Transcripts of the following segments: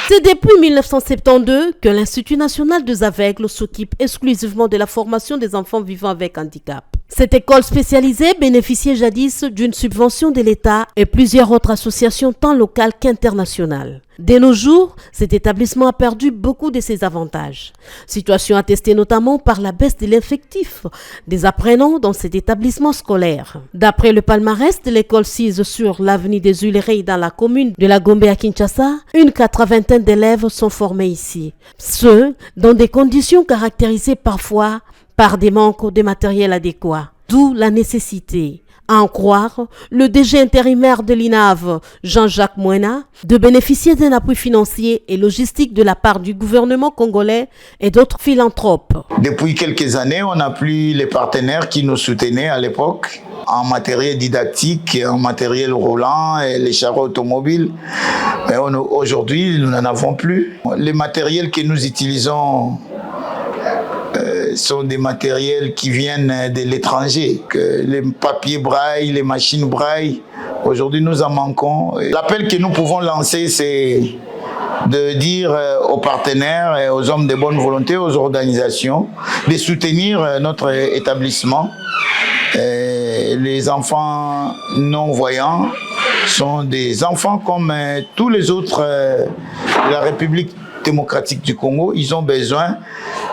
C'est depuis 1972 que l'Institut national des aveugles s'occupe exclusivement de la formation des enfants vivant avec handicap. Cette école spécialisée bénéficiait jadis d'une subvention de l'État et plusieurs autres associations tant locales qu'internationales. De nos jours, cet établissement a perdu beaucoup de ses avantages. Situation attestée notamment par la baisse de l'effectif des apprenants dans cet établissement scolaire. D'après le palmarès de l'école sise sur l'avenue des Huileries dans la commune de la Gombe à Kinshasa, une 80aine d'élèves sont formés ici. Ceux dans des conditions caractérisées parfois par des manques de matériel adéquat. D'où la nécessité, à en croire le DG intérimaire de l'INAV, Jean-Jacques Moena, de bénéficier d'un appui financier et logistique de la part du gouvernement congolais et d'autres philanthropes. Depuis quelques années, on n'a plus les partenaires qui nous soutenaient à l'époque en matériel didactique, en matériel roulant et les charrettes automobiles. Mais aujourd'hui, nous n'en avons plus. Les matériels que nous utilisons sont des matériels qui viennent de l'étranger, les papiers braille, les machines braille. Aujourd'hui, nous en manquons. L'appel que nous pouvons lancer, c'est de dire aux partenaires et aux hommes de bonne volonté, aux organisations, de soutenir notre établissement. Les enfants non-voyants sont des enfants comme tous les autres de la République démocratique du Congo. Ils ont besoin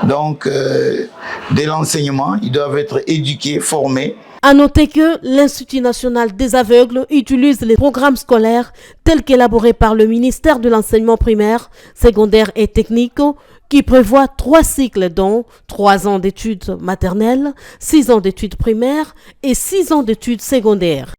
donc de l'enseignement, ils doivent être éduqués, formés. À noter que l'Institut national des aveugles utilise les programmes scolaires tels qu'élaborés par le ministère de l'enseignement primaire, secondaire et technique qui prévoit 3 cycles dont 3 ans d'études maternelles, 6 ans d'études primaires et 6 ans d'études secondaires.